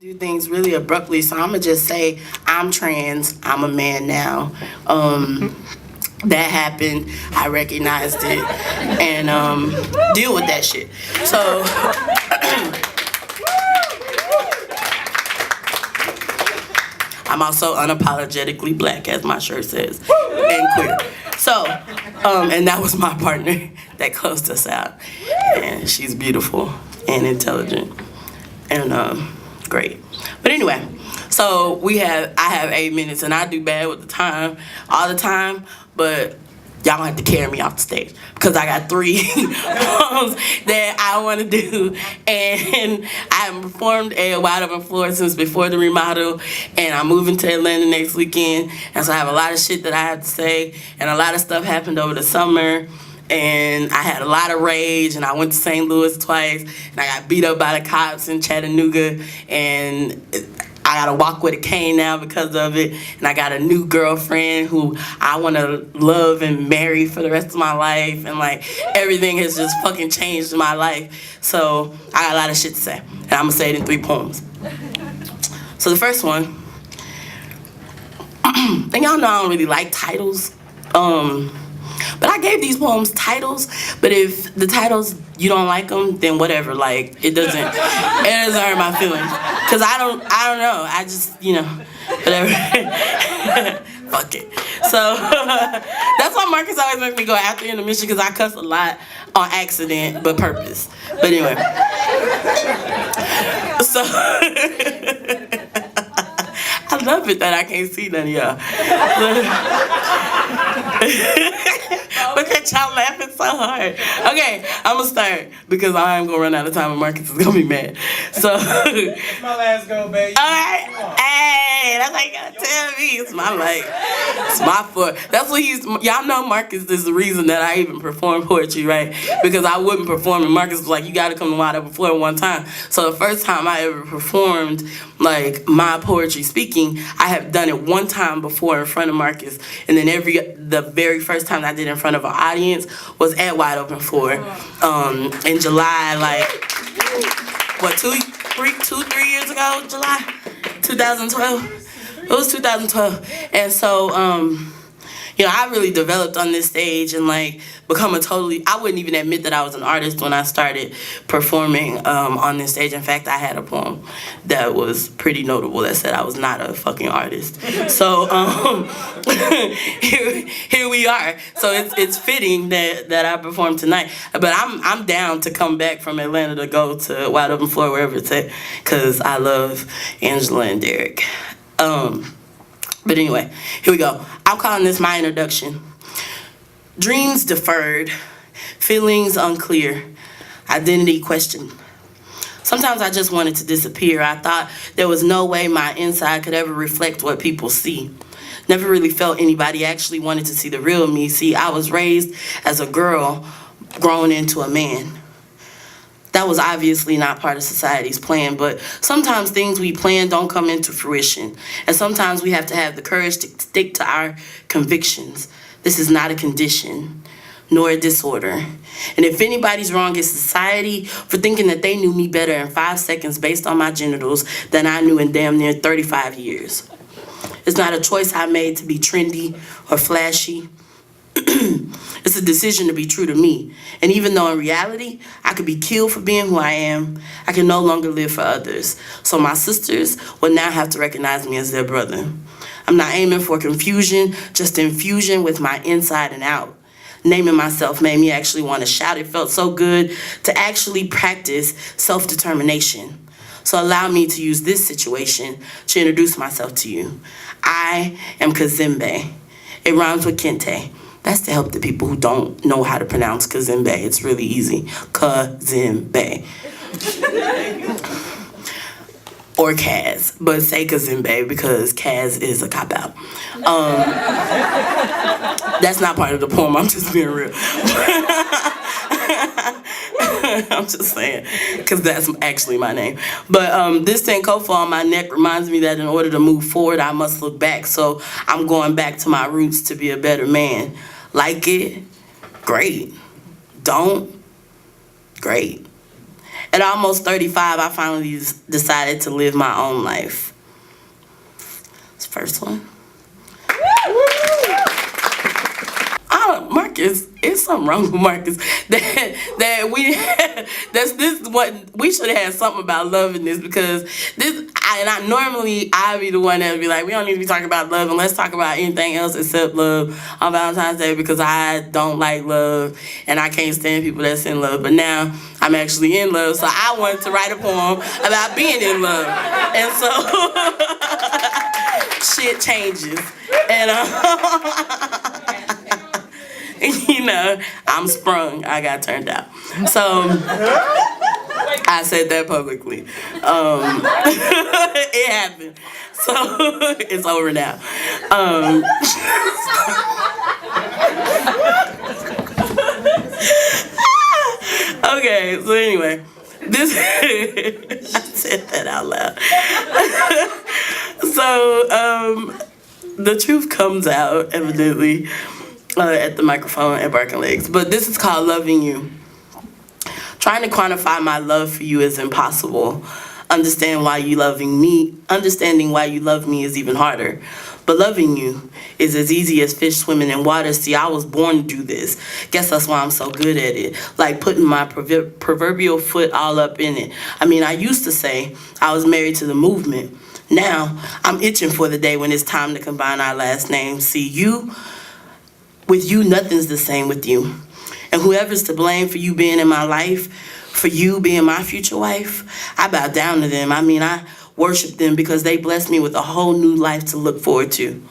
Do things really abruptly, so I'm gonna just say I'm trans. I'm a man now. That happened. I recognized it and deal with that shit. So I'm also unapologetically black, as my shirt says, and queer. So, and that was my partner that closed us out, and she's beautiful and intelligent and great. But anyway, so I have 8 minutes, and I do bad with the time all the time, but y'all gonna have to carry me off the stage because I got three poems that I want to do, and I haven't performed at Wide Open Floor since before the remodel, and I'm moving to Atlanta next weekend, and so I have a lot of shit that I have to say, and a lot of stuff happened over the summer. And I had a lot of rage, and I went to St. Louis twice, and I got beat up by the cops in Chattanooga, and I gotta walk with a cane now because of it, and I got a new girlfriend who I wanna love and marry for the rest of my life, and like everything has just fucking changed in my life. So I got a lot of shit to say, and I'm gonna say it in 3 poems. So the first one, and y'all know I don't really like titles. But I gave these poems titles, but if the titles, you don't like them, then whatever, like, it doesn't hurt my feelings. Cause I don't know, I just, whatever. Fuck it. So, that's why Marcus always makes me go after intermission, cause I cuss a lot on accident, but purpose. But anyway. So, I love it that I can't see none of y'all. Look at y'all laughing so hard. Okay, I'm gonna start because I am gonna run out of time and Marcus is gonna be mad. So It's my last go, baby. Alright. Hey, that's how you gotta tell me. It's my fault. That's what y'all know Marcus is the reason that I even perform poetry, right? Because I wouldn't perform and Marcus was like, you gotta come to Wide Open Floor one time. So the first time I ever performed like my poetry speaking, I have done it one time before in front of Marcus, and then the very first time I did in front of an audience was at Wide Open Floor in July, like what, 3 years ago, July 2012. It was 2012, and so I really developed on this stage and like I wouldn't even admit that I was an artist when I started performing on this stage. In fact, I had a poem that was pretty notable that said I was not a fucking artist. So here we are. So it's fitting that I performed tonight. But I'm down to come back from Atlanta to go to Wide Open Floor, wherever it's at, because I love Angela and Derek. But anyway, here we go. I'm calling this my introduction. Dreams deferred, feelings unclear, identity questioned. Sometimes I just wanted to disappear. I thought there was no way my inside could ever reflect what people see. Never really felt anybody actually wanted to see the real me. See, I was raised as a girl, grown into a man. That was obviously not part of society's plan, but sometimes things we plan don't come into fruition. And sometimes we have to have the courage to stick to our convictions. This is not a condition, nor a disorder. And if anybody's wrong, it's society for thinking that they knew me better in 5 seconds based on my genitals than I knew in damn near 35 years. It's not a choice I made to be trendy or flashy. It's a decision to be true to me. And even though in reality, I could be killed for being who I am, I can no longer live for others. So my sisters will now have to recognize me as their brother. I'm not aiming for confusion, just infusion with my inside and out. Naming myself made me actually want to shout. It felt so good to actually practice self-determination. So allow me to use this situation to introduce myself to you. I am Cazembe. It rhymes with Kente. That's to help the people who don't know how to pronounce Cazembe. It's really easy. Cazembe. Or Kaz, but say Cazembe because Kaz is a cop-out. That's not part of the poem, I'm just being real. I'm just saying, because that's actually my name. But this Sankofa on my neck reminds me that in order to move forward, I must look back. So I'm going back to my roots to be a better man. Like it? Great. Don't? Great. At almost 35, I finally decided to live my own life. That's the first one. Marcus, it's something wrong with Marcus. That's this what we should have had something about love in this, because I be the one that would be like, we don't need to be talking about love, and let's talk about anything else except love on Valentine's Day, because I don't like love and I can't stand people that's in love. But now I'm actually in love, so I wanted to write a poem about being in love, and so shit changes, and you know, I'm sprung. I got turned out. So I said that publicly. It happened. So it's over now. Okay, so anyway, this I said that out loud. So the truth comes out, evidently, at the microphone at Barking Legs. But this is called Loving You. Trying to quantify my love for you is impossible. Understanding why you love me is even harder. But loving you is as easy as fish swimming in water. See, I was born to do this. Guess that's why I'm so good at it. Like putting my proverbial foot all up in it. I mean, I used to say I was married to the movement. Now, I'm itching for the day when it's time to combine our last names. See, with you, nothing's the same with you. And whoever's to blame for you being in my life, for you being my future wife, I bow down to them. I mean, I worship them because they bless me with a whole new life to look forward to.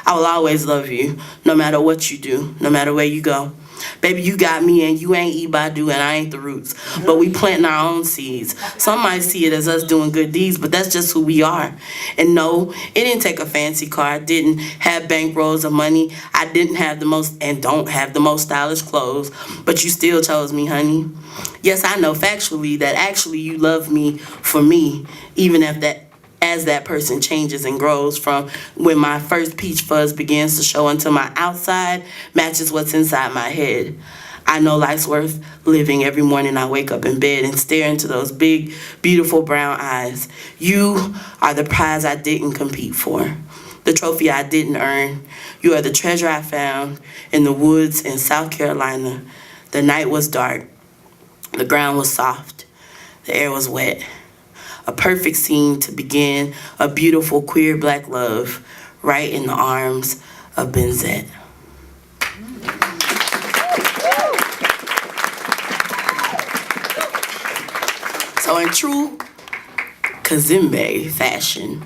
I will always love you, no matter what you do, no matter where you go. Baby, you got me, and you ain't Ibadu, and I ain't the Roots. But we planting our own seeds. Some might see it as us doing good deeds, but that's just who we are. And no, it didn't take a fancy car. I didn't have bankrolls of money. I didn't have the most, and don't have the most stylish clothes. But you still chose me, honey. Yes, I know factually that actually you love me for me, even as that person changes and grows, from when my first peach fuzz begins to show until my outside matches what's inside my head. I know life's worth living every morning I wake up in bed and stare into those big, beautiful brown eyes. You are the prize I didn't compete for, the trophy I didn't earn. You are the treasure I found in the woods in South Carolina. The night was dark. The ground was soft. The air was wet. A perfect scene to begin a beautiful queer black love right in the arms of Benzette. So in true Cazembe fashion,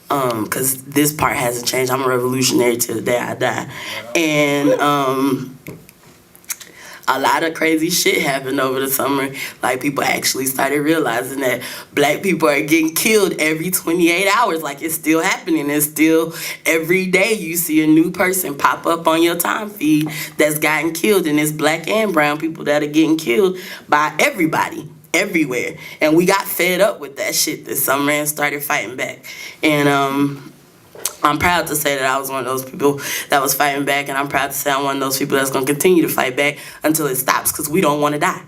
because this part hasn't changed, I'm a revolutionary till the day I die, and a lot of crazy shit happened over the summer. Like, people actually started realizing that black people are getting killed every 28 hours. Like, it's still happening. It's still every day you see a new person pop up on your time feed that's gotten killed. And it's black and brown people that are getting killed by everybody, everywhere. And we got fed up with that shit this summer and started fighting back. And I'm proud to say that I was one of those people that was fighting back, and I'm proud to say I'm one of those people that's going to continue to fight back until it stops, because we don't want to die.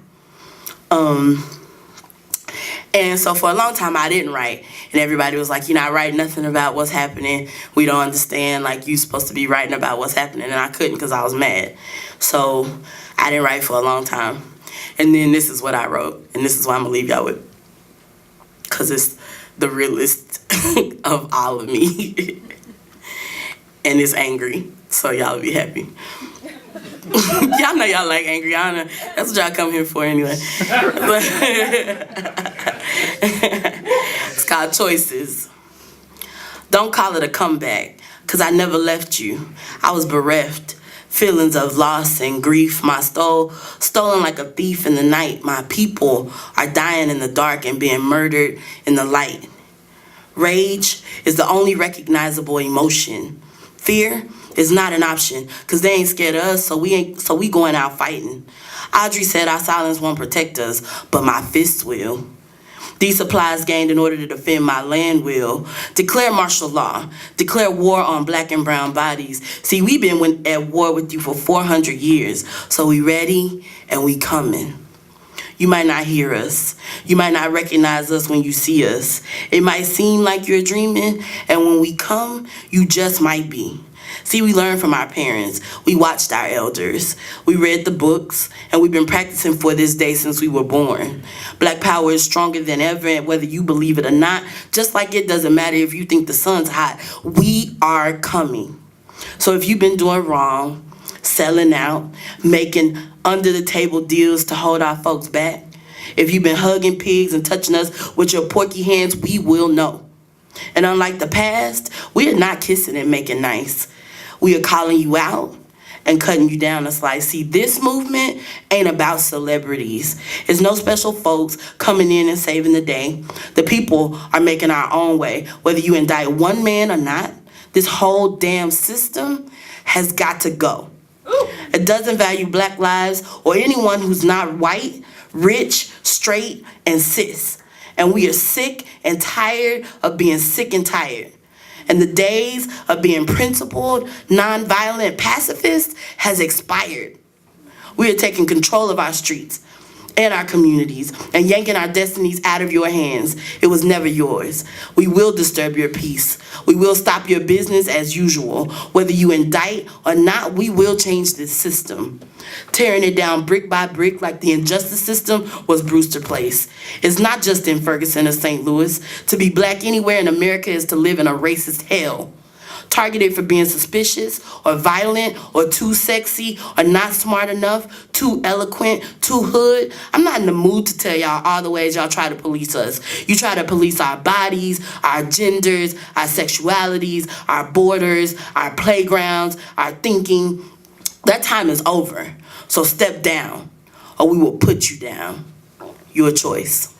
And so for a long time I didn't write, and everybody was like, you're not writing nothing about what's happening. We don't understand, like, you're supposed to be writing about what's happening, and I couldn't because I was mad. So I didn't write for a long time. And then this is what I wrote, and this is what I'm going to leave y'all with, because it's the realest of all of me. And it's angry, so y'all be happy. Y'all know y'all like angry. I know. That's what y'all come here for anyway. It's called Choices. Don't call it a comeback, because I never left you. I was bereft. Feelings of loss and grief. My stolen like a thief in the night. My people are dying in the dark and being murdered in the light. Rage is the only recognizable emotion. Fear is not an option, because they ain't scared of us, so we going out fighting. Audrey said our silence won't protect us, but my fists will. These supplies gained in order to defend my land will. Declare martial law. Declare war on black and brown bodies. See, we've been at war with you for 400 years, so we ready and we coming. You might not hear us. You might not recognize us when you see us. It might seem like you're dreaming, and when we come, you just might be. See, we learned from our parents. We watched our elders. We read the books, and we've been practicing for this day since we were born. Black power is stronger than ever, and whether you believe it or not, just like it doesn't matter if you think the sun's hot, we are coming. So if you've been doing wrong, selling out, making under the table deals to hold our folks back, if you've been hugging pigs and touching us with your porky hands, we will know. And unlike the past, we are not kissing and making nice. We are calling you out and cutting you down a slice. See, this movement ain't about celebrities. It's no special folks coming in and saving the day. The people are making our own way. Whether you indict one man or not, this whole damn system has got to go. It doesn't value black lives or anyone who's not white, rich, straight, and cis. And we are sick and tired of being sick and tired. And the days of being principled, nonviolent pacifists has expired. We are taking control of our streets and our communities and yanking our destinies out of your hands. It was never yours. We will disturb your peace. We will stop your business as usual. Whether you indict or not, we will change this system. Tearing it down brick by brick like the injustice system was Brewster Place. It's not just in Ferguson or St. Louis. To be black anywhere in America is to live in a racist hell. Targeted for being suspicious or violent or too sexy or not smart enough, too eloquent, too hood. I'm not in the mood to tell y'all all the ways y'all try to police us. You try to police our bodies, our genders, our sexualities, our borders, our playgrounds, our thinking. That time is over. So step down or we will put you down. Your choice.